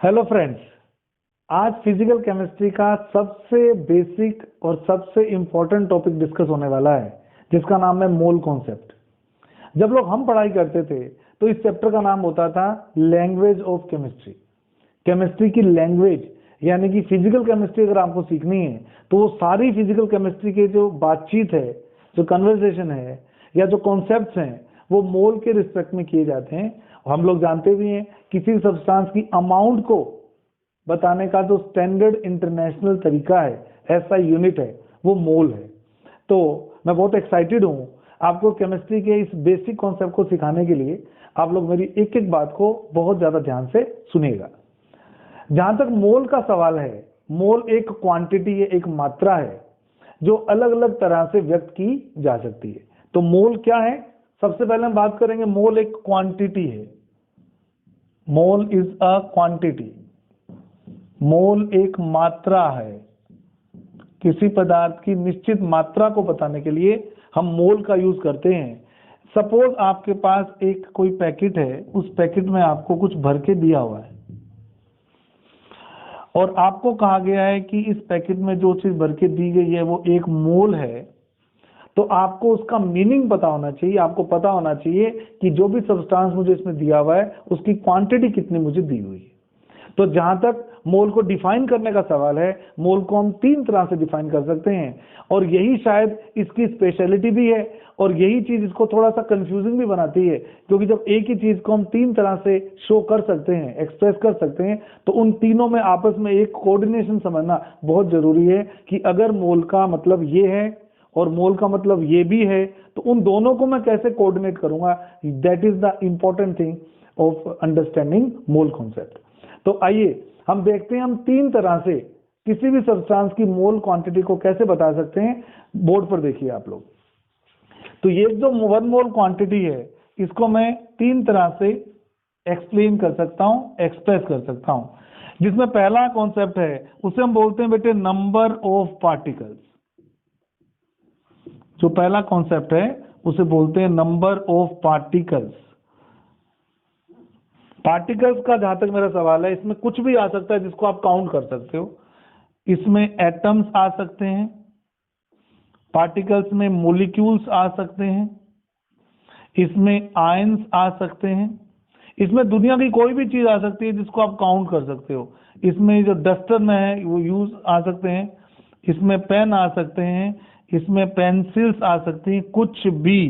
Hello friends, आज physical chemistry का सबसे बेसिक और सबसे इम्पोर्टेंट टॉपिक डिस्कस होने वाला है, जिसका नाम है मोल कॉन्सेप्ट। जब लोग हम पढ़ाई करते थे तो इस चैप्टर का नाम होता था लैंग्वेज ऑफ केमिस्ट्री। केमिस्ट्री की लैंग्वेज, यानी कि फिजिकल केमिस्ट्री अगर आपको सीखनी है तो वो सारी फिजिकल केमिस्ट्री के जो बातचीत है, जो कन्वर्सेशन है या जो कॉन्सेप्ट्स हैं, वो मोल के रिस्पेक्ट में किए जाते हैं। हम लोग जानते भी हैं किसी सब्सटेंस की अमाउंट को बताने का जो स्टैंडर्ड इंटरनेशनल तरीका है, ऐसा यूनिट है, वो मोल है। तो मैं बहुत एक्साइटेड हूँ आपको केमिस्ट्री के इस बेसिक कॉन्सेप्ट को सिखाने के लिए। आप लोग मेरी एक एक बात को बहुत ज्यादा ध्यान से सुनिएगा। जहां तक मोल का सवाल है, मोल एक क्वांटिटी है, एक मात्रा है जो अलग अलग तरह से व्यक्त की जा सकती है। तो मोल क्या है? सबसे पहले हम बात करेंगे, मोल एक क्वांटिटी है। Mole is a quantity. मोल एक मात्रा है। किसी पदार्थ की निश्चित मात्रा को बताने के लिए हम मोल का यूज करते हैं। सपोज आपके पास एक कोई पैकेट है, उस पैकेट में आपको कुछ भर के दिया हुआ है और आपको कहा गया है कि इस पैकेट में जो चीज भर के दी गई है वो 1 मोल है। तो आपको उसका मीनिंग पता होना चाहिए। आपको पता होना चाहिए कि जो भी सब्सटेंस मुझे इसमें दिया हुआ है उसकी क्वांटिटी कितनी मुझे दी हुई है। तो जहां तक मोल को डिफाइन करने का सवाल है, मोल को हम 3 तरह से डिफाइन कर सकते हैं और यही शायद इसकी स्पेशलिटी भी है और यही चीज इसको थोड़ा सा कंफ्यूजिंग भी बनाती है, क्योंकि जब एक ही चीज को हम 3 तरह से शो कर सकते हैं, एक्सप्रेस कर सकते हैं, तो उन तीनों में आपस में एक कोऑर्डिनेशन समझना बहुत जरूरी है कि अगर मोल का मतलब ये है और मोल का मतलब ये भी है तो उन दोनों को मैं कैसे कोऑर्डिनेट करूंगा। That is the important thing of understanding mole concept. तो आइए हम देखते हैं हम 3 तरह से किसी भी सब्सटेंस की मोल क्वांटिटी को कैसे बता सकते हैं। बोर्ड पर देखिए आप लोग। तो ये जो 1 मोल क्वांटिटी है, इसको मैं 3 तरह से एक्सप्लेन कर सकता हूं, एक्सप्रेस कर सकता हूं। जिसमें पहला कॉन्सेप्ट है उसे हम बोलते हैं बेटे नंबर ऑफ पार्टिकल्स। जो पहला कॉन्सेप्ट है उसे बोलते हैं नंबर ऑफ पार्टिकल्स। पार्टिकल्स का जहां तक मेरा सवाल है, इसमें कुछ भी आ सकता है जिसको आप काउंट कर सकते हो। इसमें एटम्स आ सकते हैं, पार्टिकल्स में मॉलिक्यूल्स आ सकते हैं, इसमें आयंस आ सकते हैं, इसमें दुनिया की कोई भी चीज आ सकती है जिसको आप काउंट कर सकते हो। इसमें जो डस्टर में है वो यूज आ सकते हैं, इसमें पेन आ सकते हैं, इसमें पेंसिल्स आ सकती हैं, कुछ भी।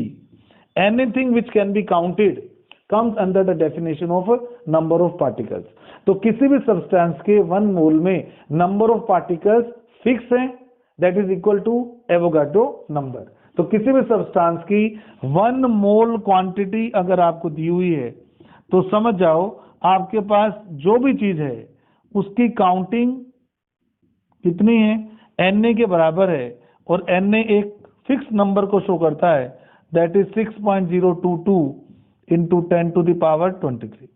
Anything which can be counted comes under the definition of number of particles। तो किसी भी सब्सटेंस के 1 मोल में नंबर ऑफ पार्टिकल्स फिक्स है, that is equal to Avogadro number. तो किसी भी सब्सटेंस की 1 मोल क्वांटिटी अगर आपको दी हुई है तो समझ जाओ आपके पास जो भी चीज है उसकी काउंटिंग कितनी है, Na के बराबर है और Na एक फिक्स नंबर को शो करता है, that is 6.022 into 10 to the power 23।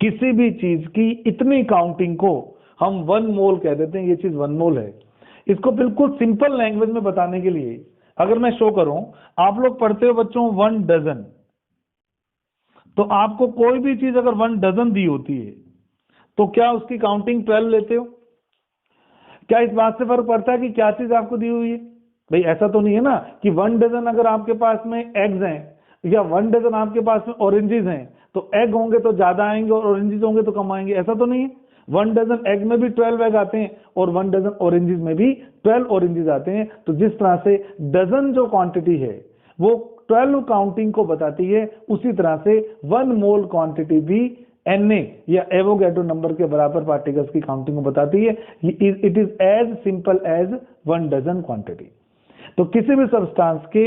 किसी भी चीज की इतनी काउंटिंग को हम 1 मोल कह देते हैं। ये चीज 1 मोल है। इसको बिल्कुल सिंपल लैंग्वेज में बताने के लिए अगर मैं शो करूं, आप लोग पढ़ते हो बच्चों 1 डजन। तो आपको कोई भी चीज अगर 1 डजन दी होती है तो क्या उसकी काउंटिंग 12 लेते हो? क्या इस बात से फर्क पड़ता है कि क्या चीज आपको दी हुई है? भाई ऐसा तो नहीं है ना कि 1 डजन अगर आपके पास में एग्स हैं या 1 डजन आपके पास में ऑरेंजेस हैं तो एग होंगे तो ज्यादा आएंगे और ऑरेंजेस होंगे तो कम आएंगे। ऐसा तो नहीं है। 1 डजन एग में भी 12 एग आते हैं और 1 डजन ऑरेंजेस में भी 12 ऑरेंजेस आते हैं। तो जिस तरह से डजन जो क्वांटिटी है वो 12 काउंटिंग को बताती है, उसी तरह से 1 मोल क्वांटिटी भी Na या एवोगैड्रो नंबर के बराबर पार्टिकल्स की काउंटिंग को बताती है। It is as simple as 1 dozen quantity. तो किसी भी सब्सटेंस के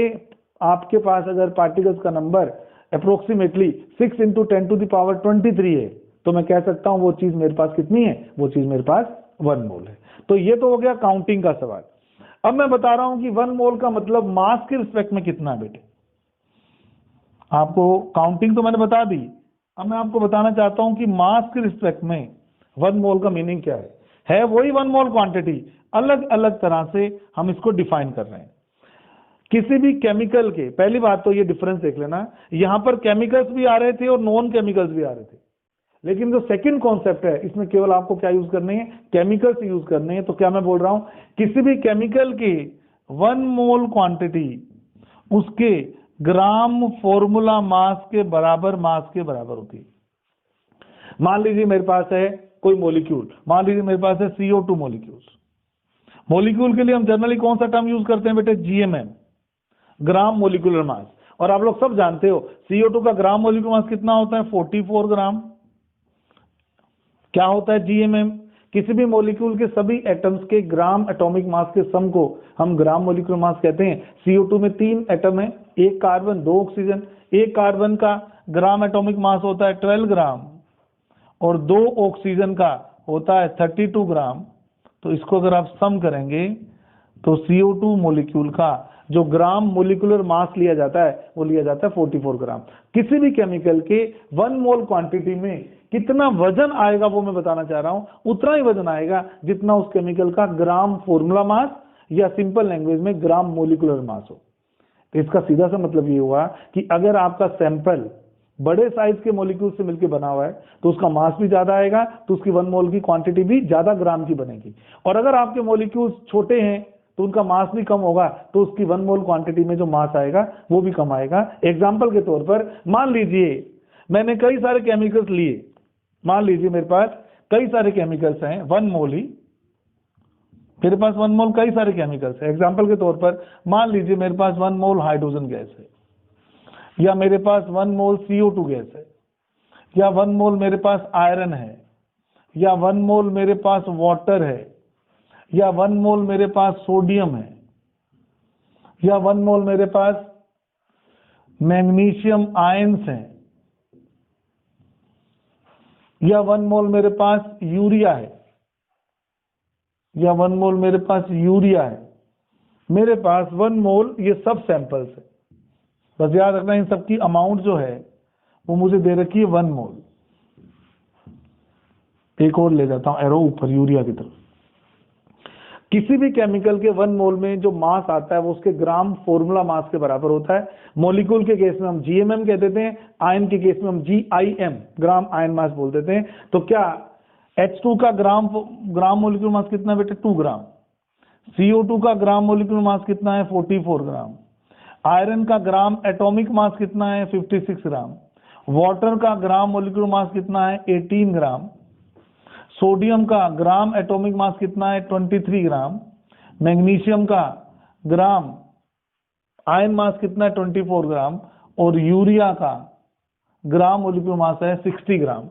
आपके पास अगर पार्टिकल्स का number approximately 6 into 10 to the power 23 है तो मैं कह सकता हूं वो चीज मेरे पास कितनी है, वो चीज मेरे पास 1 मोल है। तो ये तो हो गया काउंटिंग का सवाल। अब मैं बता रहा हूं कि 1 मोल का मतलब मास के रिस्पेक्ट में कितना है बेटे। आपको काउंटिंग तो मैंने बता दी, अब मैं आपको बताना चाहता हूं कि मास के रिस्पेक्ट में 1 मोल का मीनिंग क्या है वही 1 मोल क्वांटिटी, अलग अलग तरह से हम इसको डिफाइन कर रहे हैं। किसी भी केमिकल के, पहली बात तो ये डिफरेंस देख लेना, यहां पर केमिकल्स भी आ रहे थे और नॉन केमिकल्स भी आ रहे थे। लेकिन जो सेकंड कॉन्सेप्ट है इसमें केवल आपको क्या यूज करने हैं, केमिकल्स यूज करने हैं। तो क्या मैं बोल रहा हूं, किसी भी केमिकल की 1 मोल क्वांटिटी उसके ग्राम फॉर्मूला मास के बराबर होती है। मान लीजिए मेरे पास है कोई मॉलिक्यूल, मान लीजिए मेरे पास है CO2 मॉलिक्यूल्स। मॉलिक्यूल के लिए हम जनरली कौन सा टर्म यूज करते हैं बेटे, GMM, ग्राम मोलिकुलर मास। और आप लोग सब जानते हो CO2 का ग्राम मोलिकुलर मास कितना होता है, 44 ग्राम। क्या होता है GMM, किसी भी मॉलिक्यूल के सभी एटम्स के ग्राम एटॉमिक मास के सम को हम ग्राम मोलिकुलर मास कहते हैं। CO2 में 3 एटम है, 1 कार्बन 2 ऑक्सीजन। 1 कार्बन का ग्राम एटॉमिक मास होता है 12 ग्राम और 2 ऑक्सीजन का होता है 32 ग्राम। तो इसको अगर आप सम करेंगे तो CO2 मॉलिक्यूल का जो ग्राम मोलिकुलर मास लिया जाता है वो लिया जाता है 44 ग्राम। किसी भी केमिकल के 1 मोल क्वांटिटी में कितना वजन आएगा वो मैं बताना चाह रहा हूं। उतना ही वजन आएगा जितना उस केमिकल का ग्राम फॉर्मूला मास या सिंपल लैंग्वेज में ग्राम मोलिकुलर मास हो। तो इसका सीधा सा मतलब ये हुआ कि अगर आपका सैंपल बड़े साइज के मॉलिक्यूल से मिलकर बना हुआ है तो उसका मास भी ज्यादा आएगा, तो उसकी 1 मोल की क्वांटिटी भी ज्यादा ग्राम की बनेगी। और अगर आपके मॉलिक्यूल्स छोटे हैं तो उनका मास भी कम होगा, तो उसकी 1 मोल क्वांटिटी में जो मास आएगा वो भी कम आएगा। एग्जाम्पल के तौर पर मान लीजिए मैंने कई सारे केमिकल्स लिए, मान लीजिए मेरे पास कई सारे केमिकल्स हैं 1 मोल ही, मेरे पास 1 मोल कई सारे केमिकल्स हैं। एग्जाम्पल के तौर पर मान लीजिए मेरे पास 1 मोल हाइड्रोजन गैस है, या मेरे पास 1 मोल CO2 गैस है, या 1 मोल मेरे पास आयरन है, या 1 मोल मेरे पास वाटर है, या 1 मोल मेरे पास सोडियम है, या 1 मोल मेरे पास मैग्नीशियम आयंस हैं, या 1 मोल मेरे पास यूरिया है, या 1 मोल मेरे पास यूरिया है। मेरे पास 1 मोल ये सब सैंपल्स है। बस याद रखना इन सबकी अमाउंट जो है वो मुझे दे रखी है 1 मोल। एक और ले जाता हूं एरो ऊपर यूरिया की तरफ। किसी भी केमिकल के 1 मोल में जो मास आता है वो उसके ग्राम फॉर्मूला मास के बराबर होता है। मॉलिक्यूल के केस में हम GMM कह देते हैं, आयन के केस में हम GIM ग्राम आयन मास बोल देते हैं। तो क्या H2 का ग्राम मोलिकुलर मास कितना है बेटे, 2 ग्राम। CO2 का ग्राम मोलिकुलर मास कितना है, 44 ग्राम। आयरन का ग्राम एटॉमिक मास कितना है, 56 ग्राम। वाटर का ग्राम मोलिकुलर मास कितना है, 18 ग्राम। सोडियम का ग्राम एटॉमिक मास कितना है, 23 ग्राम। मैग्नीशियम का ग्राम आयन मास कितना है, 24 ग्राम। और यूरिया का ग्राम मोलिकुलर मास है 60 ग्राम।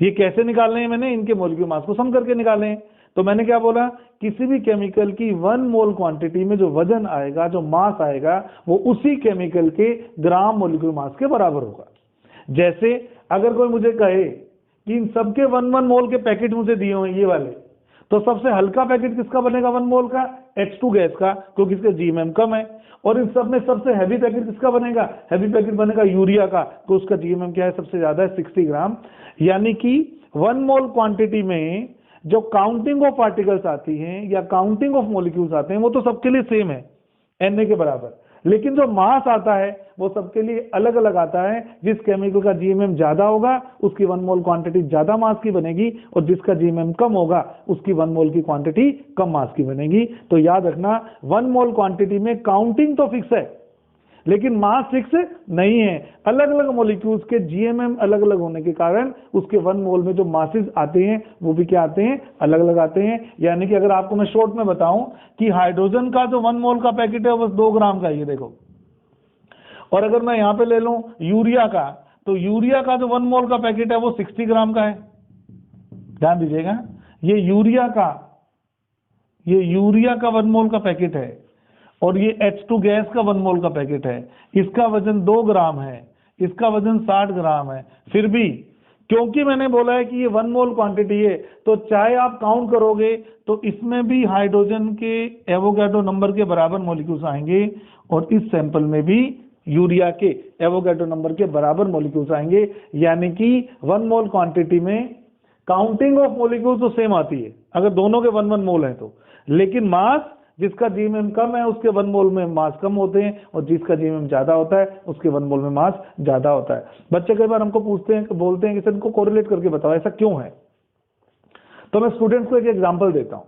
ये कैसे निकालने हैं, मैंने इनके मोलिकुलर मास को सम करके निकाले हैं। तो मैंने क्या बोला, किसी भी केमिकल की 1 मोल क्वांटिटी में जो वजन आएगा, जो मास आएगा, वो उसी केमिकल के ग्राम मोलिकुलर मास के बराबर होगा। जैसे अगर कोई मुझे कहे कि इन सबके 1 मोल के पैकेट मुझे दिए हुए ये वाले, तो सबसे हल्का पैकेट किसका बनेगा 1 मोल का, H2 गैस का, क्योंकि इसका GMM कम है। और इन सब में सबसे हैवी पैकेट किसका बनेगा, हैवी पैकेट बनेगा यूरिया का, तो उसका GMM क्या है, सबसे ज्यादा है 60 ग्राम। यानी कि 1 मोल क्वांटिटी में जो काउंटिंग ऑफ पार्टिकल्स आती हैं या काउंटिंग ऑफ मॉलिक्यूल्स आते हैं वो तो सबके लिए सेम है Na के बराबर, लेकिन जो मास आता है वो सबके लिए अलग अलग आता है। जिस केमिकल का GMM ज्यादा होगा उसकी 1 मोल क्वांटिटी ज्यादा मास की बनेगी, और जिसका GMM कम होगा उसकी 1 मोल की क्वांटिटी कम मास की बनेगी। तो याद रखना 1 मोल क्वांटिटी में काउंटिंग तो फिक्स है लेकिन मास फिक्स नहीं है। अलग अलग मॉलिक्यूल्स के GMM अलग अलग होने के कारण उसके 1 मोल में जो मासेस आते हैं वो भी क्या आते हैं, अलग अलग आते हैं। यानी कि अगर आपको मैं शॉर्ट में बताऊं कि हाइड्रोजन का जो 1 मोल का पैकेट है वो बस 2 ग्राम का, ये देखो। और अगर मैं यहां पे ले लूं यूरिया का, तो यूरिया का जो 1 मोल का पैकेट है वो 60 ग्राम का है। ध्यान दीजिएगा, ये यूरिया का 1 मोल का पैकेट है, और ये H2 गैस का 1 मोल का पैकेट है। इसका वजन 2 ग्राम है, इसका वजन 60 ग्राम है। फिर भी क्योंकि मैंने बोला है कि ये 1 मोल क्वांटिटी है, तो चाहे आप काउंट करोगे तो इसमें भी हाइड्रोजन के एवोगाड्रो नंबर के बराबर मॉलिक्यूल्स आएंगे, और इस सैंपल में भी यूरिया के एवोगाड्रो नंबर के बराबर मॉलिक्यूल्स आएंगे। यानी कि 1 मोल क्वांटिटी में काउंटिंग ऑफ मॉलिक्यूल्स तो सेम आती है अगर दोनों के 1 मोल है तो, लेकिन मास जिसका जीएमएम कम है उसके 1 मोल में मास कम होते हैं, और जिसका जीएमएम ज्यादा होता है उसके 1 मोल में मास ज्यादा होता है। बच्चे कई बार हमको पूछते हैं, बोलते हैं कि सर इनको कोरिलेट करके बताओ ऐसा क्यों है। तो मैं स्टूडेंट्स को एक एग्जांपल देता हूं।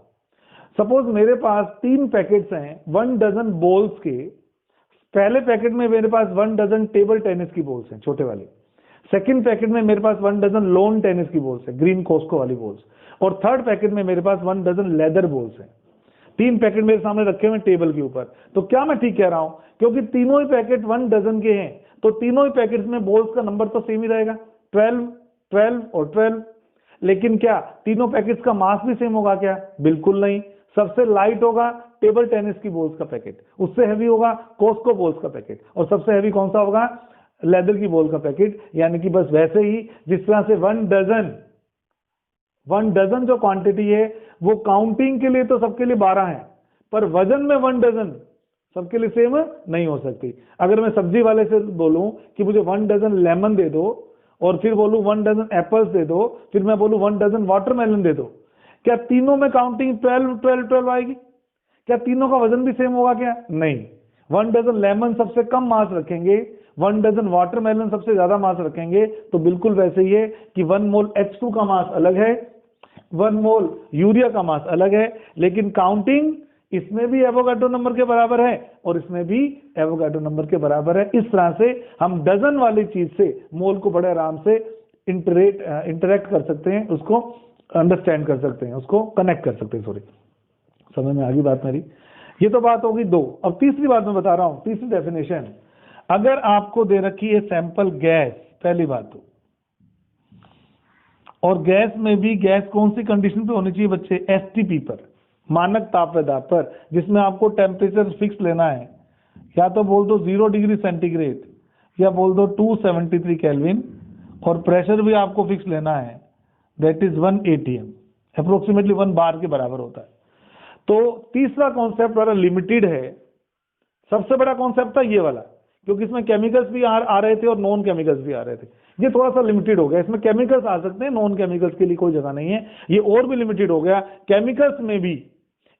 सपोज मेरे पास 3 पैकेट्स हैं 1 डजन बॉल्स के। पहले पैकेट में मेरे पास 1 डजन टेबल टेनिस की बॉल्स हैं, छोटे वाली। सेकंड पैकेट में मेरे पास 1 डजन लॉन टेनिस की बॉल्स है, ग्रीन कोस्को वाली बॉल्स। और थर्ड पैकेट में मेरे पास 1 डजन लेदर बॉल्स हैं। 3 पैकेट मेरे सामने रखे हुए टेबल के ऊपर। तो क्या मैं ठीक कह रहा हूं? क्योंकि तीनों ही पैकेट 1 डजन के हैं, तो तीनों ही पैकेट्स में बॉल्स का नंबर तो सेम ही रहेगा, 12, 12 और 12। लेकिन क्या तीनों पैकेट्स का मास भी सेम होगा क्या? बिल्कुल नहीं। सबसे लाइट होगा टेबल टेनिस की बॉल्स का पैकेट, उससे हैवी होगा कोस्को बॉल्स का पैकेट, और सबसे हैवी कौन सा होगा? लेदर की बॉल का पैकेट। यानी कि बस वैसे ही जिस तरह से 1 डजन जो क्वांटिटी है वो काउंटिंग के लिए तो सबके लिए 12 है, पर वजन में 1 डजन सबके लिए सेम नहीं हो सकती। अगर मैं सब्जी वाले से बोलूं कि मुझे 1 डजन लेमन दे दो, और फिर बोलूं 1 डजन एप्पल्स दे दो, फिर मैं बोलूं 1 डजन वाटरमेलन दे दो, क्या तीनों में काउंटिंग 12 12 12 आएगी? क्या तीनों का वजन भी सेम होगा क्या? नहीं। 1 डजन लेमन सबसे कम मास रखेंगे, 1 डजन वाटरमेलन सबसे ज्यादा मास रखेंगे। तो बिल्कुल वैसे ही है कि 1 मोल H2 का मास अलग है, 1 मोल यूरिया का मास अलग है, लेकिन काउंटिंग इसमें भी एवोगाड्रो नंबर के बराबर है और इसमें भी एवोगाड्रो नंबर के बराबर है। इस तरह से हम डजन वाली चीज से मोल को बड़े आराम से इंटरेक्ट कर सकते हैं, उसको अंडरस्टैंड कर सकते हैं, उसको कनेक्ट कर सकते हैं। सॉरी, समझ में आ गई बात मेरी? ये तो बात होगी 2। अब तीसरी बात मैं बता रहा हूं, तीसरी डेफिनेशन। अगर आपको दे रखी है सैंपल गैस, पहली बात तो, और गैस में भी गैस कौन सी कंडीशन पे होनी चाहिए बच्चे? एसटीपी पर, मानक तापवेदा पर, जिसमें आपको टेम्परेचर फिक्स लेना है। या तो बोल दो 0 डिग्री सेंटीग्रेड, या बोल दो 273 केल्विन, और प्रेशर भी आपको फिक्स लेना है, दैट इज 1 atm, अप्रोक्सीमेटली 1 बार के बराबर होता है। तो तीसरा कॉन्सेप्ट बड़ा लिमिटेड है। सबसे बड़ा कॉन्सेप्ट था ये वाला, क्योंकि इसमें केमिकल्स भी आ रहे थे और नॉन केमिकल्स भी आ रहे थे। ये थोड़ा सा लिमिटेड हो गया, इसमें केमिकल्स आ सकते हैं, नॉन केमिकल्स के लिए कोई जगह नहीं है। ये और भी लिमिटेड हो गया। केमिकल्स में भी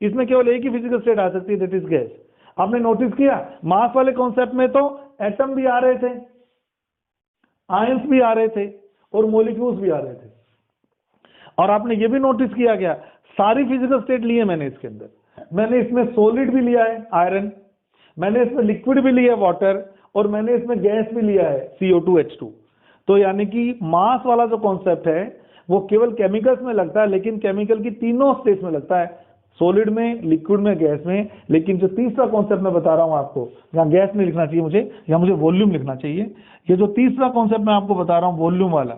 इसमें केवल एक ही फिजिकल स्टेट आ सकती है, दैट इज गैस। आपने नोटिस किया मास वाले कॉन्सेप्ट में तो एटम भी आ रहे थे, आयंस भी आ रहे थे, और मोलिक्यूल्स भी आ रहे थे। और आपने ये भी नोटिस किया क्या, सारी फिजिकल स्टेट ली है मैंने इसके अंदर। मैंने इसमें सॉलिड भी लिया है आयरन, मैंने इसमें लिक्विड भी लिया है वाटर, और मैंने इसमें गैस भी लिया है CO2 H2। तो यानी कि मास वाला जो कॉन्सेप्ट है वो केवल केमिकल्स में लगता है, लेकिन केमिकल की तीनों स्टेज में लगता है, सॉलिड में, लिक्विड में, गैस में। लेकिन जो तीसरा कॉन्सेप्ट मैं बता रहा हूं आपको, यहाँ गैस नहीं लिखना चाहिए मुझे, यहाँ मुझे वॉल्यूम लिखना चाहिए। ये जो तीसरा कॉन्सेप्ट मैं आपको बता रहा हूँ वॉल्यूम वाला,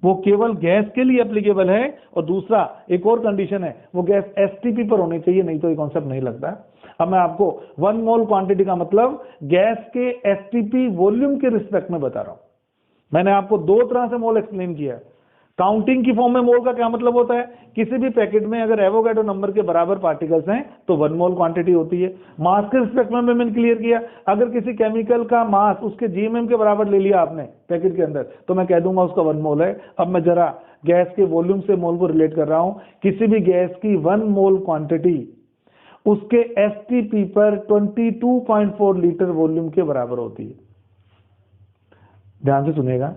वो केवल गैस के लिए एप्लीकेबल है। और दूसरा एक और कंडीशन है, वो गैस एसटीपी पर होनी चाहिए, नहीं तो ये कॉन्सेप्ट नहीं लगता है। अब मैं आपको 1 मोल क्वांटिटी का मतलब गैस के एसटीपी वॉल्यूम के रिस्पेक्ट में बता रहा हूं। मैंने आपको 2 तरह से मोल एक्सप्लेन किया। काउंटिंग की फॉर्म में मोल का क्या मतलब होता है? किसी भी पैकेट में अगर एवोगाड्रो नंबर के बराबर पार्टिकल्स हैं तो 1 मोल क्वांटिटी होती है। मास के रिस्पेक्ट में मैंने क्लियर किया, अगर किसी केमिकल का मास उसके जीएमएम के बराबर ले लिया आपने पैकेट के अंदर, तो मैं कह दूंगा उसका 1 मोल है। अब मैं जरा गैस के वॉल्यूम से मोल को रिलेट कर रहा हूं। किसी भी गैस की 1 मोल क्वांटिटी उसके एसटीपी पर 22.4 लीटर वॉल्यूम के बराबर होती है। ध्यान से सुनिएगा,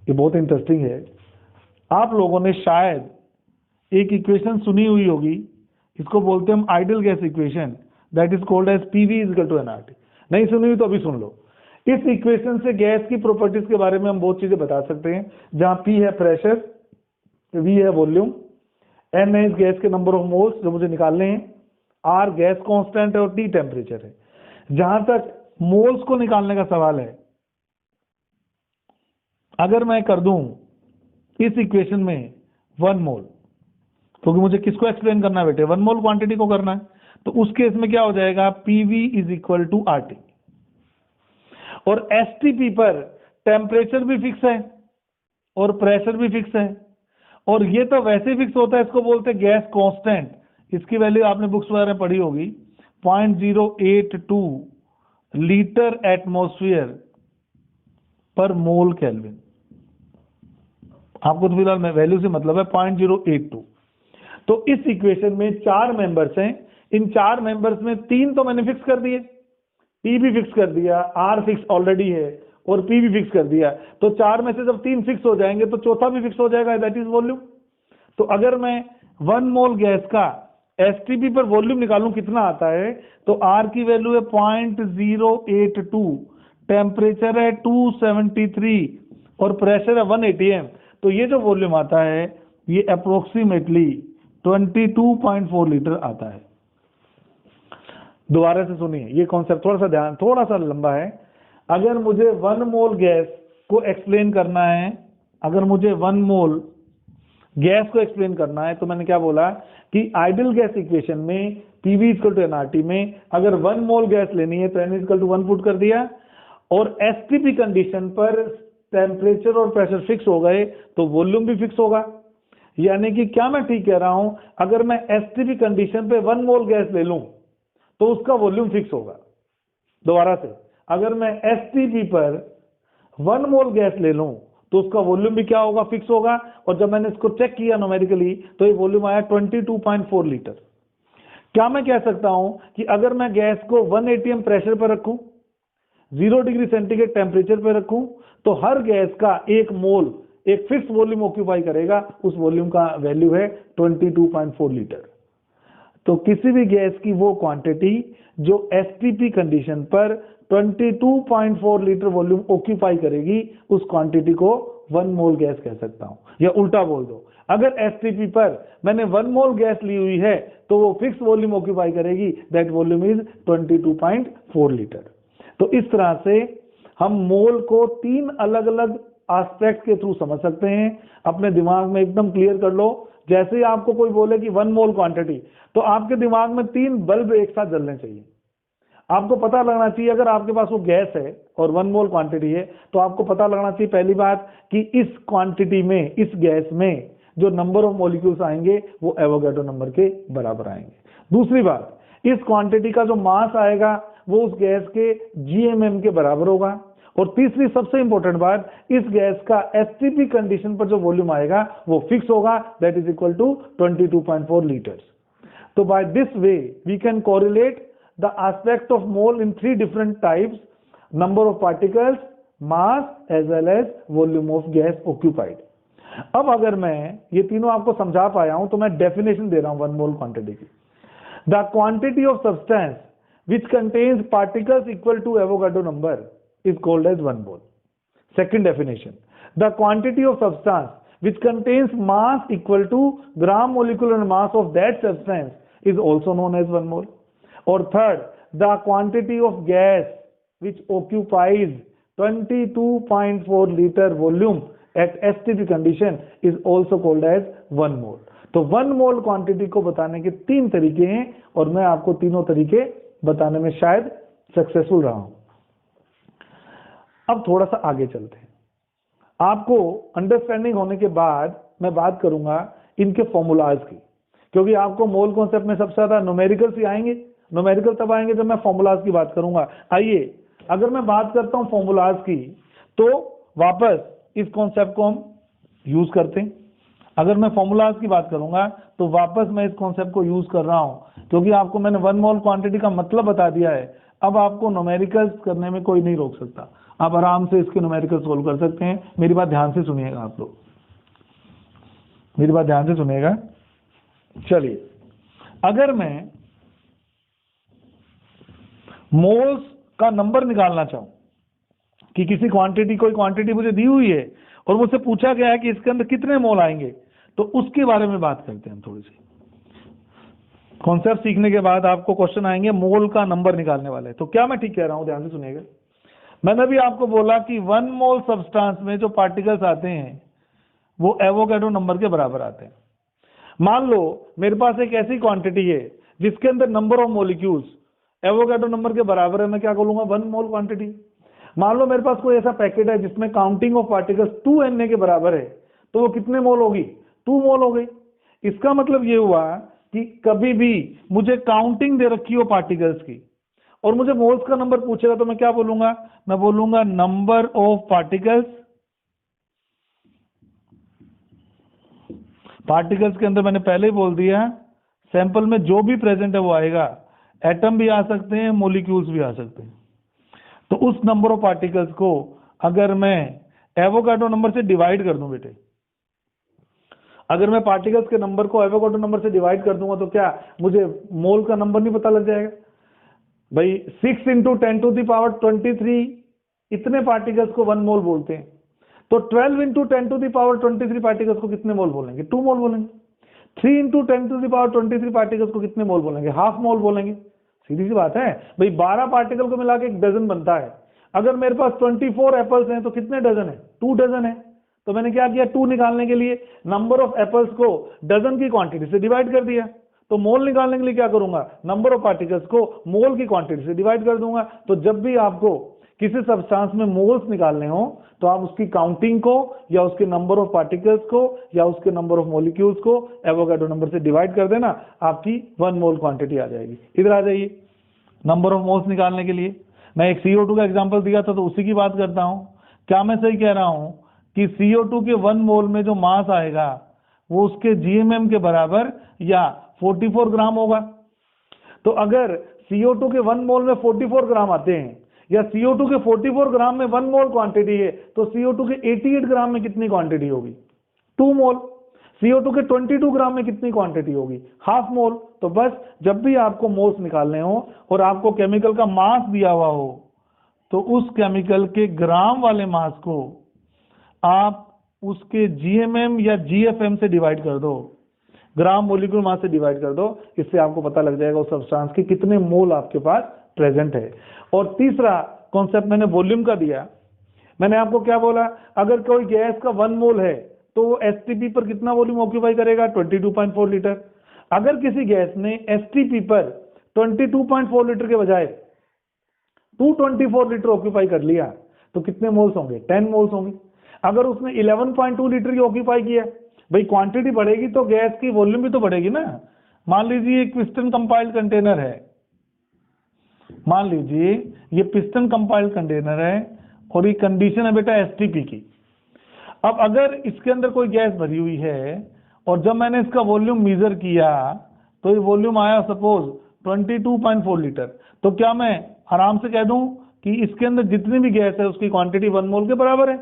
ये बहुत इंटरेस्टिंग है। आप लोगों ने शायद एक इक्वेशन सुनी हुई होगी, इसको बोलते हैं हम ideal gas equation, that is called as PV = nRT। नहीं सुनी हुई तो अभी सुन लो। इस इक्वेशन से गैस की प्रॉपर्टीज के बारे में हम बहुत चीजें बता सकते हैं, जहां P है प्रेशर, V है वॉल्यूम, N है इस गैस के नंबर ऑफ मोल्स जो मुझे निकालने हैं, R गैस कांस्टेंट है और T टेम्परेचर है। जहां तक मोल्स को निकालने का सवाल है, अगर मैं कर दूं इस इक्वेशन में 1 मोल, क्योंकि मुझे किसको एक्सप्लेन करना है बेटे? 1 मोल क्वांटिटी को करना है। तो उस केस में क्या हो जाएगा? PV = RT। और STP पर टेम्परेचर भी फिक्स है और प्रेशर भी फिक्स है, और ये तो वैसे फिक्स होता है, इसको बोलते हैं गैस कांस्टेंट। इसकी वैल्यू आपने बुक्स वगैरह में पढ़ी होगी, 0.082 लीटर एटमॉस्फेयर पर मोल केल्विन। आपको तो फिलहाल वैल्यू से मतलब है 0.082। तो इस इक्वेशन में 4 मेंबर्स हैं, इन 4 मेंबर्स में 3 तो मैंने फिक्स कर दिए, P भी फिक्स कर दिया, R फिक्स ऑलरेडी है और P भी फिक्स कर दिया। तो 4 में से जब 3 फिक्स हो जाएंगे तो चौथा भी फिक्स हो जाएगा, दैट इज वॉल्यूम। तो अगर मैं 1 मोल गैस का एसटीपी पर वॉल्यूम निकालूं कितना आता है, तो R की वैल्यू है 0.082, टेम्परेचर है 273 और प्रेशर है 1 atm। तो ये जो वॉल्यूम आता है ये अप्रोक्सीमेटली 22.4 लीटर आता है। दोबारा से सुनिए, ये कॉन्सेप्ट थोड़ा सा लंबा है। अगर मुझे 1 मोल गैस को एक्सप्लेन करना है, अगर मुझे 1 मोल गैस को एक्सप्लेन करना है, तो मैंने क्या बोला कि आइडियल गैस इक्वेशन में PV = nRT में अगर 1 मोल गैस लेनी है तो N = 1 पुट कर दिया, और STP कंडीशन पर टेम्परेचर और प्रेशर फिक्स हो गए तो वॉल्यूम भी फिक्स होगा। यानी कि क्या मैं ठीक कह रहा हूं, अगर मैं STP कंडीशन पे 1 मोल गैस ले लूं तो उसका वॉल्यूम फिक्स होगा। दोबारा से, अगर मैं STP पर 1 मोल गैस ले लूं तो उसका वॉल्यूम भी क्या होगा, फिक्स होगा। और जब मैंने इसको चेक किया न्यूमेरिकली तो ये वॉल्यूम आया 22.4 लीटर। क्या मैं कह सकता हूं कि अगर मैं गैस को 1 atm प्रेशर पर रखूं, 0 डिग्री सेंटीग्रेड टेम्परेचर पर रखूं, तो हर गैस का 1 मोल एक फिक्स वॉल्यूम ऑक्यूपाई करेगा, उस वॉल्यूम का वैल्यू है 22.4 लीटर। तो किसी भी गैस की वो क्वांटिटी जो STP कंडीशन पर 22.4 लीटर वॉल्यूम ऑक्यूपाई करेगी, उस क्वांटिटी को 1 मोल गैस कह सकता हूं। या उल्टा बोल दो, अगर STP पर मैंने 1 मोल गैस ली हुई है तो वो फिक्स वॉल्यूम ऑक्यूपाई करेगी, दैट वॉल्यूम इज 22.4 लीटर। तो इस तरह से हम मोल को 3 अलग अलग एस्पेक्ट के थ्रू समझ सकते हैं। अपने दिमाग में एकदम क्लियर कर लो। जैसे ही आपको कोई बोले कि 1 मोल क्वांटिटी, तो आपके दिमाग में 3 बल्ब एक साथ जलने चाहिए। आपको पता लगना चाहिए, अगर आपके पास वो गैस है और 1 मोल क्वांटिटी है, तो आपको पता लगना चाहिए पहली बात कि इस क्वांटिटी में, इस गैस में जो नंबर ऑफ मॉलिक्यूल्स आएंगे वो एवोगाड्रो नंबर के बराबर आएंगे। दूसरी बात, इस क्वांटिटी का जो मास आएगा वो उस गैस के GMM के बराबर होगा। और तीसरी सबसे इंपॉर्टेंट बात, इस गैस का STP कंडीशन पर जो वॉल्यूम आएगा वो फिक्स होगा, that is equal to 22.4 litres. तो by this way we can correlate the aspect of mole in 3 different types: number of particles, mass as well as volume of gas occupied. अब अगर मैं ये तीनों आपको समझा पाया हूं तो मैं डेफिनेशन दे रहा हूं 1 मोल क्वांटिटी की। The quantity of substance which contains particles equal to Avogadro number is called as 1 mole. Second definition, the quantity of substance which contains mass equal to gram molecular mass of that substance is also known as 1 mole. Or third, the quantity of gas which occupies 22.4 liter volume at STP condition is also called as 1 mole. तो 1 mole quantity को बताने के 3 तरीके हैं और मैं आपको तीनों तरीके बताने में शायद सक्सेसफुल रहा हूं। अब थोड़ा सा आगे चलते हैं। आपको अंडरस्टैंडिंग होने के बाद मैं बात करूंगा इनके फॉर्मूलाज की, क्योंकि आपको मोल कॉन्सेप्ट में सबसे ज्यादा न्यूमेरिकल्स ही आएंगे। न्यूमेरिकल तब आएंगे जब मैं फॉर्मूलाज की बात करूंगा। आइए, अगर मैं बात करता हूं फॉर्मूलाज की, तो वापस इस कॉन्सेप्ट को हम यूज करते हैं। अगर मैं फॉर्मूलाज की बात करूंगा तो वापस मैं इस कॉन्सेप्ट को यूज कर रहा हूं, क्योंकि आपको मैंने 1 मोल क्वांटिटी का मतलब बता दिया है। अब आपको न्यूमेरिकल्स करने में कोई नहीं रोक सकता, आप आराम से इसके न्यूमेरिकल सोल्व कर सकते हैं। मेरी बात ध्यान से सुनिएगा, आप लोग मेरी बात ध्यान से सुनिएगा। चलिए, अगर मैं मोल्स का नंबर निकालना चाहूं कि किसी क्वांटिटी, कोई क्वांटिटी मुझे दी हुई है और मुझसे पूछा गया है कि इसके अंदर कितने मोल आएंगे, तो उसके बारे में बात करते हैं। थोड़ी सी कॉन्सेप्ट सीखने के बाद आपको क्वेश्चन आएंगे मोल का नंबर निकालने वाले। तो क्या मैं ठीक कह रहा हूं, ध्यान से सुनिएगा। मैंने भी आपको बोला कि 1 मोल सब्सटेंस में जो पार्टिकल्स आते हैं वो एवोगाड्रो नंबर के बराबर आते हैं। मान लो मेरे पास एक ऐसी क्वांटिटी है जिसके अंदर number of molecules Avogadro number के बराबर है, मैं क्या बोलूंगा, 1 मोल क्वांटिटी। मान लो मेरे पास कोई ऐसा पैकेट है जिसमें काउंटिंग ऑफ पार्टिकल्स 2 Na के बराबर है, तो वो कितने मोल होगी, 2 मोल हो गई। इसका मतलब ये हुआ कि कभी भी मुझे काउंटिंग दे रखी हो पार्टिकल्स की और मुझे मोल्स का नंबर पूछेगा तो मैं क्या बोलूंगा, मैं बोलूंगा नंबर ऑफ पार्टिकल्स। पार्टिकल्स के अंदर मैंने पहले ही बोल दिया सैंपल में जो भी प्रेजेंट है वो आएगा। एटम भी आ सकते हैं, मॉलिक्यूल्स भी आ सकते हैं। तो उस नंबर ऑफ पार्टिकल्स को अगर मैं एवोगाड्रो नंबर से डिवाइड कर दूं बेटे, अगर मैं पार्टिकल्स के नंबर को एवोगाड्रो नंबर से डिवाइड कर दूंगा तो क्या मुझे मोल का नंबर नहीं पता लग जाएगा? भाई 6 इंटू 10⁻23 इतने पार्टिकल्स को 1 मोल बोलते हैं, तो 12 इंटू 10⁻23 पार्टिकल्स को कितने मोल बोलेंगे? 2 मोल बोलेंगे। 3 इंटू 10⁻23 पार्टिकल्स को कितने मोल बोलेंगे? हाफ मोल बोलेंगे। सीधी सी बात है भाई, 12 पार्टिकल को मिला के एक डजन बनता है। अगर मेरे पास 24 एप्पल्स हैं तो कितने डजन है? 2 डजन है। तो मैंने क्या किया, 2 निकालने के लिए नंबर ऑफ एप्पल्स को डजन की क्वांटिटी से डिवाइड कर दिया। तो मोल निकालने के लिए क्या करूंगा, नंबर ऑफ पार्टिकल्स को मोल की क्वांटिटी से डिवाइड कर दूंगा। तो जब भी आपको किसी सब्सटेंस में मोल्स निकालने हो तो आप उसकी काउंटिंग को या उसके नंबर ऑफ पार्टिकल्स को या उसके नंबर ऑफ मॉलिक्यूल्स को एवोगाड्रो नंबर से डिवाइड कर देना, आपकी 1 मोल क्वांटिटी आ जाएगी। इधर आ जाइए, नंबर ऑफ मोल्स निकालने के लिए मैं एक CO2 का एग्जांपल दिया था तो उसी की बात करता हूं। क्या मैं सही कह रहा हूं कि CO2 के 1 मोल में जो मास आएगा वो उसके GMM के बराबर या 44 ग्राम होगा? तो अगर CO2 के 1 मोल में 44 ग्राम आते हैं या CO2 के 44 ग्राम में 1 मोल क्वांटिटी है, तो CO2 के 88 ग्राम में कितनी क्वांटिटी होगी? 2 मोल। CO2 के 22 ग्राम में कितनी क्वांटिटी होगी? Half mole. तो बस जब भी आपको मोल्स निकालने हो और आपको केमिकल का मास दिया हुआ हो तो उस केमिकल के ग्राम वाले मास को आप उसके GMM या GFM से डिवाइड कर दो, ग्राम मोलिक्यूल मास से डिवाइड कर दो। इससे आपको पता लग जाएगा उस सब्सटेंस के कितने मोल आपके पास प्रेजेंट है। और तीसरा कॉन्सेप्ट मैंने वॉल्यूम का दिया। मैंने आपको क्या बोला, अगर कोई गैस का 1 मोल है तो STP पर कितना वॉल्यूम ऑक्यूपाई करेगा? 22.4 लीटर। अगर किसी गैस ने STP पर 22.4 लीटर के बजाय 224 लीटर ऑक्यूपाई कर लिया तो कितने मोल्स होंगे? 10 मोल्स होंगे। अगर उसने 11.2 लीटर की ऑक्यूपाई किया, भाई क्वांटिटी बढ़ेगी तो गैस की वॉल्यूम भी तो बढ़ेगी ना। मान लीजिए एक पिस्टन कंपाइल्ड कंटेनर है, मान लीजिए ये पिस्टन कंपाइल्ड कंटेनर है और ये कंडीशन है बेटा STP की। अब अगर इसके अंदर कोई गैस भरी हुई है और जब मैंने इसका वॉल्यूम मेजर किया तो ये वॉल्यूम आया सपोज 22.4 लीटर, तो क्या मैं आराम से कह दूं कि इसके अंदर जितनी भी गैस है उसकी क्वांटिटी 1 मोल के बराबर है?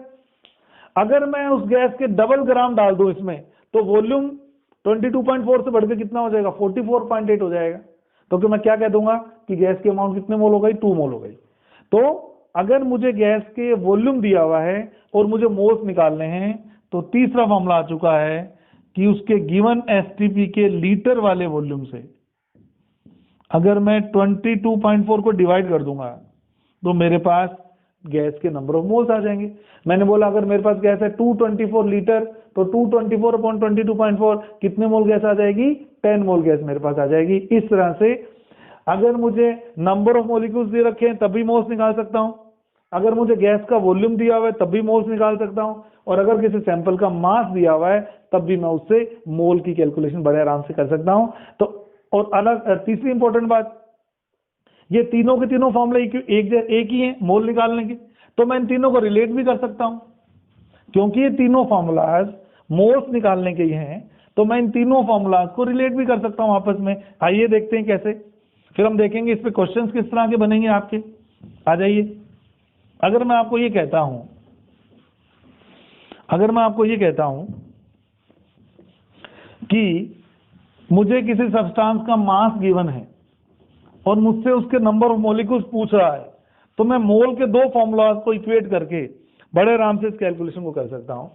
अगर मैं उस गैस के डबल ग्राम डाल दूं इसमें तो वॉल्यूम 22.4 से बढ़ के कितना हो जाएगा? 44.8 हो जाएगा। तो कि मैं क्या कह दूंगा कि गैस की अमाउंट कितने मोल हो गई? 2 मोल हो गई। तो अगर मुझे गैस के वॉल्यूम दिया हुआ है और मुझे मोल्स निकालने हैं तो तीसरा मामला आ चुका है कि उसके गिवन STP के लीटर वाले वॉल्यूम से अगर मैं 22.4 को डिवाइड कर दूंगा तो मेरे पास गैस के नंबर ऑफ मोल्स आ जाएंगे। मैंने बोला अगर मेरे पास गैस है 224 लीटर तो 224/22.4 कितने मोल गैस आ जाएगी? 10 मोल गैस मेरे पास आ जाएगी। इस तरह से अगर मुझे नंबर ऑफ मॉलिक्यूल्स दे रखे हैं तब भी मोल्स निकाल सकता हूं, अगर मुझे गैस का वॉल्यूम दिया हुआ है तब भी मोल्स निकाल सकता हूं, और अगर किसी सैंपल का मास दिया हुआ है तब भी मैं उससे मोल की कैलकुलेशन बड़े आराम से कर सकता हूं। तो और अलग तीसरी इंपॉर्टेंट बात, ये तीनों के तीनों फॉर्मूले एक ही हैं मोल निकालने के, तो मैं इन तीनों को रिलेट भी कर सकता हूं क्योंकि ये तीनों फॉर्मूलाज मोल्स निकालने के ही हैं। तो मैं इन तीनों फॉर्मूलाज को रिलेट भी कर सकता हूं आपस में। आइए देखते हैं कैसे, फिर हम देखेंगे इस पे क्वेश्चंस किस तरह के बनेंगे आपके। आ जाइए, अगर मैं आपको ये कहता हूं कि मुझे किसी सब्सटेंस का मास गिवन है और मुझसे उसके नंबर ऑफ मॉलिक्यूल्स पूछ रहा है, तो मैं मोल के दो फॉर्मूलाज को इक्वेट करके बड़े आराम से इस कैलकुलेशन को कर सकता हूं।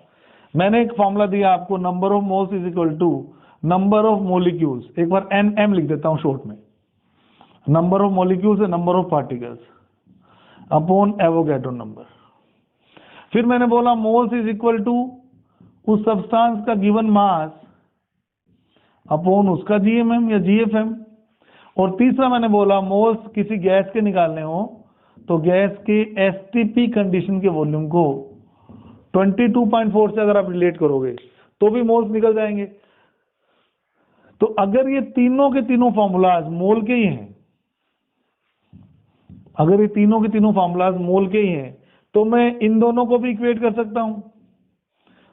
मैंने एक फॉर्मूला दिया आपको, number of moles is equal to number of molecules, एक बार NM लिख देता हूं शॉर्ट में, नंबर ऑफ मॉलिक्यूल्स है number of particles upon Avogadro number. फिर मैंने बोला मोल्स इज इक्वल टू उस सब्सटेंस का गिवन मास अपॉन उसका GMM या GFM। और तीसरा मैंने बोला मोल्स किसी गैस के निकालने हो तो गैस के STP कंडीशन के वॉल्यूम को 22.4 से अगर आप रिलेट करोगे तो भी मोल्स निकल जाएंगे। तो अगर ये तीनों के तीनों फॉर्मूलाज मोल के ही हैं, अगर ये तीनों के तीनों फॉर्मूलाज मोल के ही हैं तो मैं इन दोनों को भी इक्वेट कर सकता हूं,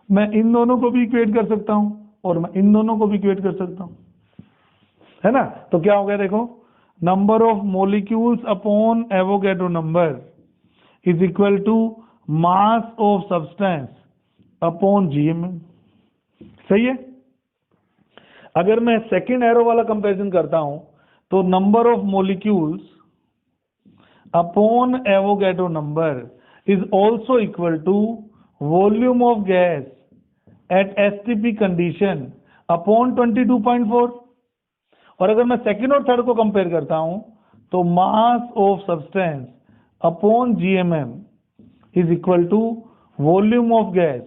मैं इन दोनों को भी इक्वेट कर सकता हूं और मैं इन दोनों को भी इक्वेट कर सकता हूं। है ना। तो क्या हो गया देखो, number of molecules upon Avogadro number is equal to mass of substance upon GMM. सही है। अगर मैं सेकेंड एरो वाला कंपैरिजन करता हूं तो number of molecules upon Avogadro number is also equal to volume of gas at STP condition upon 22.4। और अगर मैं सेकेंड और थर्ड को कंपेयर करता हूं तो mass of substance upon GMM is equal to volume of gas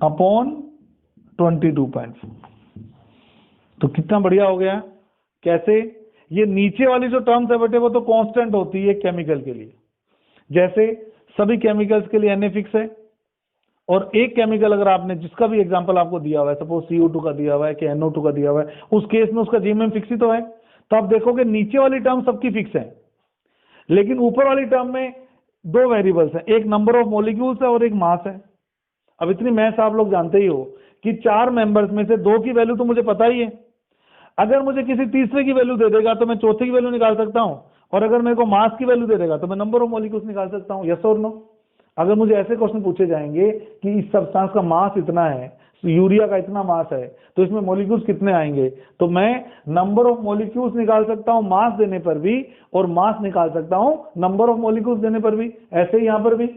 upon 22.4। तो कितना बढ़िया हो गया। कैसे, ये नीचे वाली जो टर्म्स है बेटे वो तो कांस्टेंट होती है केमिकल के लिए, जैसे सभी केमिकल्स के लिए Na फिक्स है, और एक केमिकल अगर आपने जिसका भी एग्जांपल आपको दिया हुआ है, सपोज CO2 का दिया हुआ है कि NO2 का दिया हुआ है, उस केस में उसका जीएमएम फिक्स ही तो है। तो आप देखोगे नीचे वाली टर्म सबकी फिक्स है, लेकिन ऊपर वाली टर्म में दो वेरिएबल्स हैं, एक नंबर ऑफ मॉलिक्यूल्स है और एक मास है। अब इतनी मैथ्स आप लोग जानते ही हो कि 4 मेंबर्स में से 2 की वैल्यू तो मुझे पता ही है। अगर मुझे किसी तीसरे की वैल्यू दे देगा तो मैं चौथे की वैल्यू निकाल सकता हूं, और अगर मेरे को मास की वैल्यू दे देगा तो मैं नंबर ऑफ मॉलिक्यूल्स निकाल सकता हूं। यस और नो। अगर मुझे ऐसे क्वेश्चन पूछे जाएंगे कि इस सब्सटेंस का मास इतना है, यूरिया का इतना मास है, तो इसमें मॉलिक्यूल्स कितने आएंगे, तो मैं नंबर ऑफ मॉलिक्यूल्स निकाल सकता हूं मास देने पर भी, और मास निकाल सकता हूं नंबर ऑफ मॉलिक्यूल्स देने पर भी। ऐसे ही यहां पर भी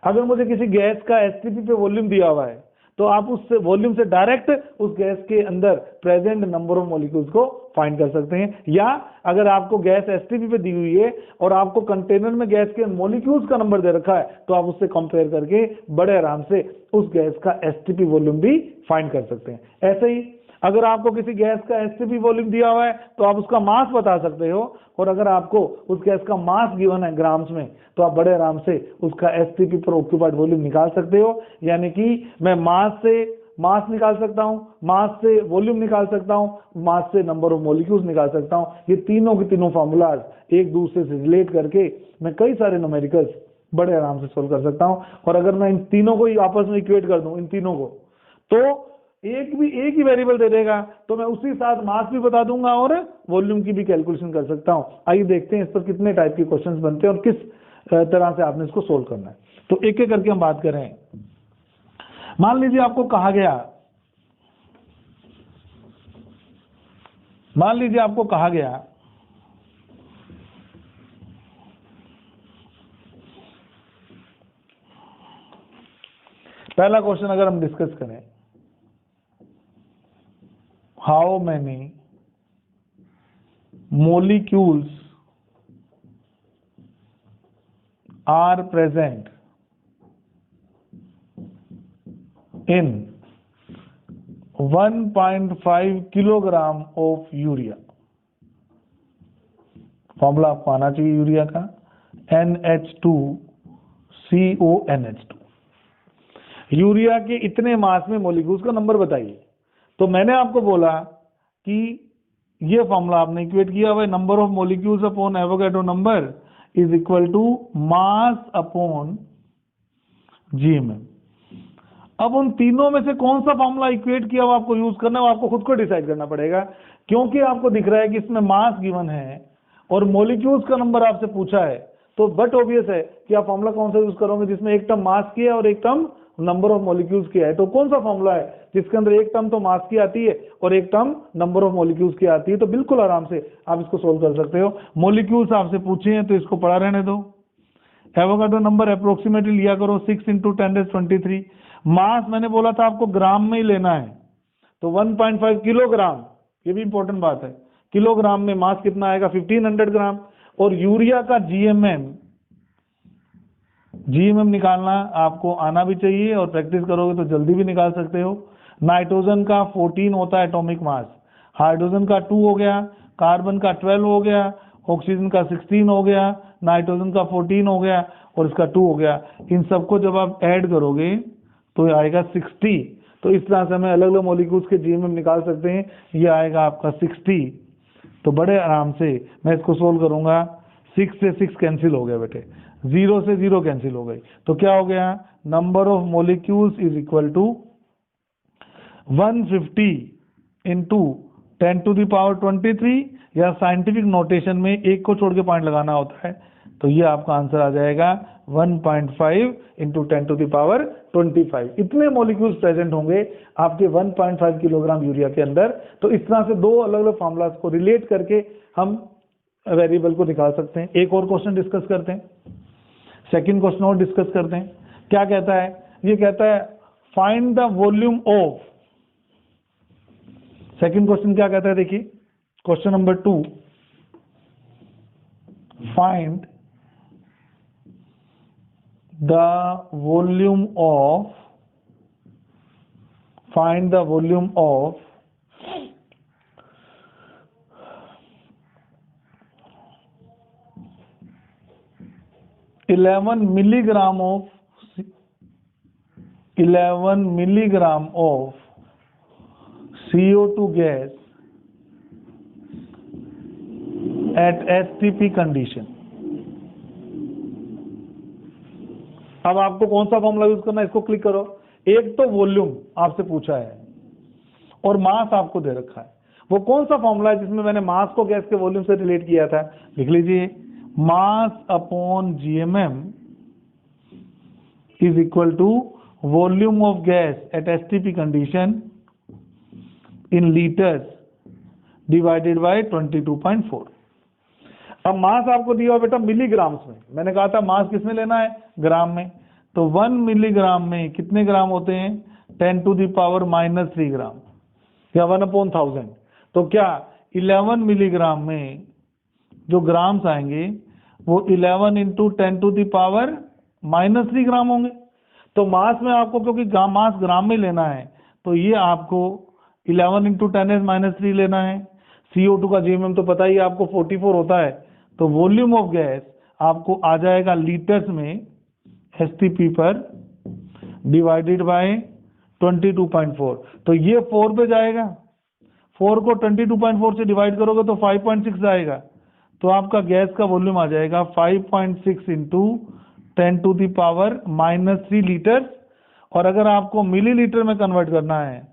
अगर मुझे किसी गैस का एसटीपी पे वॉल्यूम दिया हुआ है तो आप उस वॉल्यूम से डायरेक्ट उस गैस के अंदर प्रेजेंट नंबर ऑफ मॉलिक्यूल्स को फाइंड कर सकते हैं। या अगर आपको गैस एसटीपी पे दी हुई है और आपको कंटेनर में गैस के मॉलिक्यूल्स का नंबर दे रखा है तो आप उससे कंपेयर करके बड़े आराम से उस गैस का एसटीपी वॉल्यूम भी फाइंड कर सकते हैं। ऐसे ही अगर आपको किसी गैस का एसटीपी वॉल्यूम दिया हुआ है तो आप उसका मास बता सकते हो, और अगर आपको उस गैस का मास गिवन है ग्राम्स में तो आप बड़े आराम से उसका एसटीपी पर ऑक्यूपाइड वॉल्यूम निकाल सकते हो। यानी कि मैं मास से मास निकाल सकता हूं, मास से वॉल्यूम निकाल सकता हूं, मास से नंबर ऑफ मॉलिक्यूल्स निकाल सकता हूं। ये तीनों के तीनों फॉर्मूलाज एक दूसरे से रिलेट करके मैं कई सारे न्यूमेरिकल्स बड़े आराम से सोल्व कर सकता हूं। और अगर मैं इन तीनों को ही आपस में इक्वेट कर दूं, इन तीनों को, तो एक ही वेरिएबल दे देगा तो मैं उसी साथ मास भी बता दूंगा और वॉल्यूम की भी कैलकुलेशन कर सकता हूं। आइए देखते हैं इस पर कितने टाइप के क्वेश्चंस बनते हैं और किस तरह से आपने इसको सोल्व करना है। तो एक एक करके हम बात करें। मान लीजिए आपको कहा गया, पहला क्वेश्चन अगर हम डिस्कस करें, how many molecules are present in 1.5 kilogram of urea. Formula आपको आना चाहिए यूरिया का, NH2CONH2। यूरिया के इतने मास में मॉलिक्यूल्स का नंबर बताइए। तो मैंने आपको बोला कि ये फॉर्मूला आपने इक्वेट किया हुआ है, number of molecules upon Avogadro number is equal to mass upon GMM. अब उन तीनों में से कौन सा फॉर्मूला इक्वेट किया हुआ आपको यूज करना है, वो आपको खुद को डिसाइड करना पड़ेगा। क्योंकि आपको दिख रहा है कि इसमें मास गिवन है और मॉलिक्यूल्स का नंबर आपसे पूछा है, तो बट ऑब्वियस है कि आप फॉर्मूला कौन सा यूज करोगे जिसमें एक टर्म मास की है और एक टर्म नंबर ऑफ मॉलिक्यूल्स की है। तो कौन सा फॉर्मूला है जिसके अंदर एक टर्म तो मास की आती है और एक टर्म नंबर ऑफ मॉलिक्यूल्स की आती है। तो बिल्कुल आराम से आप इसको सोल्व कर सकते हो। मॉलिक्यूल्स आपसे पूछे हैं तो इसको पढ़ा रहने दो। एवोगाड्रो नंबर अप्रोक्सीमेटली लिया करो 6 × 10⁻23। मास मैंने बोला था आपको ग्राम में ही लेना है, तो 1.5 किलोग्राम, ये भी इंपॉर्टेंट बात है। किलोग्राम में मास कितना आएगा 1500 ग्राम। और यूरिया का जीएमएम निकालना आपको आना भी चाहिए, और प्रैक्टिस करोगे तो जल्दी भी निकाल सकते हो। नाइट्रोजन का 14 होता है एटॉमिक मास, हाइड्रोजन का 2 हो गया, कार्बन का 12 हो गया, ऑक्सीजन का 16 हो गया, नाइट्रोजन का 14 हो गया और इसका 2 हो गया। इन सबको जब आप ऐड करोगे तो आएगा 60। तो इस तरह से हमें अलग अलग मॉलिक्यूल्स के जीएमएम निकाल सकते हैं। ये आएगा आपका 60। तो बड़े आराम से मैं इसको सोल्व करूंगा। 6 से 6 कैंसिल हो गया बेटे, 0 से 0 कैंसिल हो गई। तो क्या हो गया, number of molecules is equal to 150 into 10⁻23 या साइंटिफिक नोटेशन में एक को छोड़ के पॉइंट लगाना होता है, तो ये आपका आंसर आ जाएगा 1.5 इंटू 10⁻25। इतने मॉलिक्यूल्स प्रेजेंट होंगे आपके 1.5 किलोग्राम यूरिया के अंदर। तो इस तरह से दो अलग अलग फार्मूलाज को रिलेट करके हम वेरिएबल को निकाल सकते हैं। एक और क्वेश्चन डिस्कस करते हैं, सेकंड क्वेश्चन और डिस्कस करते हैं। क्या कहता है? ये कहता है find the volume of, second question क्या कहता है देखिए, question number 2, find the volume of 11 milligram of CO2 gas at STP condition. अब आपको कौन सा फॉर्मूला यूज करना है, इसको क्लिक करो। एक तो वॉल्यूम आपसे पूछा है और मास आपको दे रखा है। वो कौन सा फॉर्मूला है जिसमें मैंने मास को गैस के वॉल्यूम से रिलेट किया था? लिख लीजिए, mass upon GMM is equal to volume of gas at STP condition in litres divided by 22.4। अब मास आपको दिया बेटा मिलीग्राम्स में, मैंने कहा था मास किसमें लेना है? ग्राम में। तो 1 मिलीग्राम में कितने ग्राम होते हैं? 10⁻³ ग्राम या 1/1000। तो क्या 11 मिलीग्राम में जो ग्राम्स आएंगे वो 11 इंटू 10⁻³ ग्राम होंगे। तो मास में आपको, क्योंकि मास ग्राम में लेना है, तो ये आपको 11 इंटू 10⁻³ लेना है। CO2 का GMM तो पता ही आपको 44 होता है। तो वॉल्यूम ऑफ गैस आपको आ जाएगा लीटर्स में STP पर डिवाइडेड बाय 22.4। तो ये 4 पे जाएगा, 4 को 22.4 से डिवाइड करोगे तो 5.6 आएगा। तो आपका गैस का वॉल्यूम आ जाएगा 5.6 इंटू 10⁻³ लीटर। और अगर आपको मिलीलीटर में कन्वर्ट करना है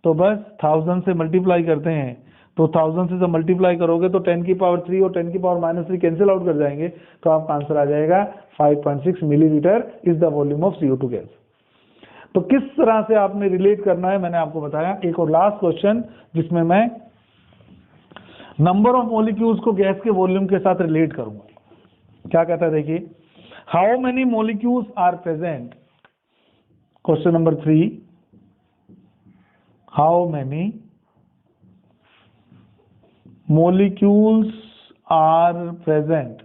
तो बस 1000 से मल्टीप्लाई करते हैं। तो 1000 से जब मल्टीप्लाई करोगे तो 10⁻³ और 10⁻³ कैंसिल आउट कर जाएंगे, तो आपका आंसर आ जाएगा 5.6 millilitre is the volume of CO2 gas. तो किस तरह से आपने रिलेट करना है मैंने आपको बताया। एक और लास्ट क्वेश्चन जिसमें मैं नंबर ऑफ मॉलिक्यूल्स को गैस के वॉल्यूम के साथ रिलेट करूंगा। क्या कहता है देखिए, how many molecules are present, question number 3, how many molecules are present,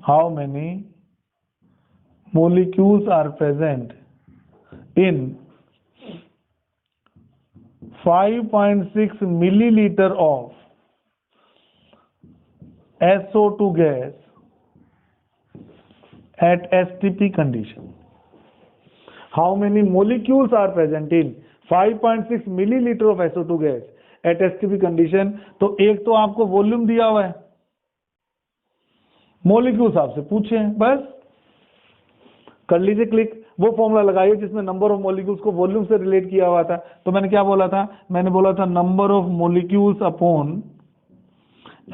how many molecules are present in 5.6 milliliter of SO2 gas at STP condition? How many molecules are present in 5.6 milliliter of SO2 gas at STP condition? तो एक तो आपको volume दिया हुआ है, molecules आपसे पूछे हैं, बस कर लीजिए क्लिक। वो फॉर्मूला लगाइए जिसमें नंबर ऑफ मॉलिक्यूल्स को वॉल्यूम से रिलेट किया हुआ था। तो मैंने क्या बोला था? मैंने बोला था number of molecules upon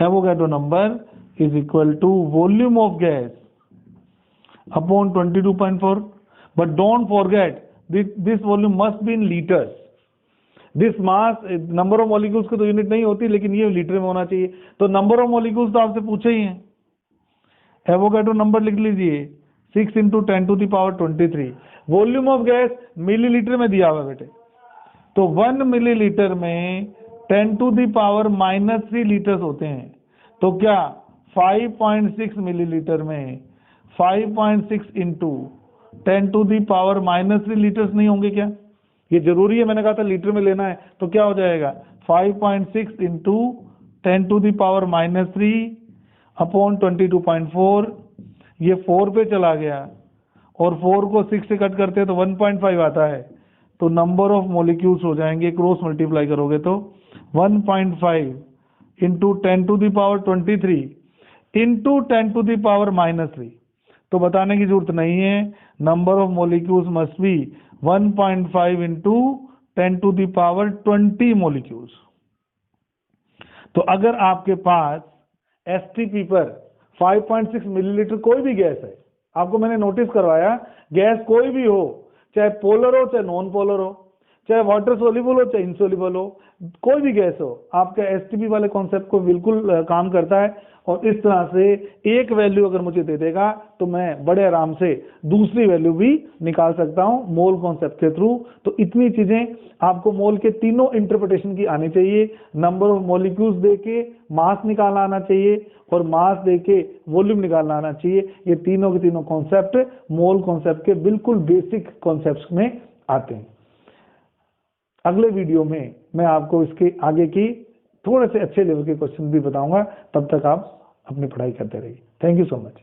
Avogadro number is equal to volume of gas upon 22.4। But don't forget this volume must be in litres. This mass, number of molecules की तो यूनिट नहीं होती, लेकिन ये लीटर में होना चाहिए। तो नंबर ऑफ मॉलिक्यूल्स तो आपसे पूछे ही हैं। एवोगैड्रो नंबर लिख लीजिए 6 into 10⁻23। Volume of gas millilitre में दिया हुआ बेटे, तो 1 मिलीलीटर में 10⁻³ लीटर्स होते हैं। तो क्या 5.6 मिलीलीटर में 5.6 इंटू 10⁻³ लीटर्स नहीं होंगे क्या? ये जरूरी है, मैंने कहा था लीटर में लेना है। तो क्या हो जाएगा 5.6 इंटू 10⁻³ अपॉन 22.4। ये 4 पे चला गया और 4 को 6 से कट करते हैं तो 1.5 आता है। तो नंबर ऑफ मॉलिक्यूल्स हो जाएंगे, क्रॉस मल्टीप्लाई करोगे तो 1.5 इंटू 10⁻23 इंटू 10⁻³ तो बताने की जरूरत नहीं है, number of molecules must be 1.5 into 10⁻20 molecules. तो अगर आपके पास एसटीपी पर 5.6 मिलीलीटर कोई भी गैस है, आपको मैंने नोटिस करवाया, गैस कोई भी हो, चाहे पोलर हो चाहे नॉन पोलर हो, चाहे वाटर सोल्यूबल हो चाहे इनसोल्यूबल हो, कोई भी गैस हो, आपका एसटीपी वाले कॉन्सेप्ट को बिल्कुल काम करता है। और इस तरह से एक वैल्यू अगर मुझे दे देगा तो मैं बड़े आराम से दूसरी वैल्यू भी निकाल सकता हूं मोल कॉन्सेप्ट के थ्रू। तो इतनी चीजें आपको मोल के तीनों इंटरप्रिटेशन की आनी चाहिए। नंबर ऑफ मॉलिक्यूल्स देके मास निकालना आना चाहिए और मास देके वॉल्यूम निकालना आना चाहिए। ये तीनों के तीनों कॉन्सेप्ट मोल कॉन्सेप्ट के बिल्कुल बेसिक कॉन्सेप्ट्स में आते हैं। अगले वीडियो में मैं आपको इसके आगे की थोड़े से अच्छे लेवल के क्वेश्चन भी बताऊंगा। तब तक आप अपनी पढ़ाई करते रहिए। Thank you so much.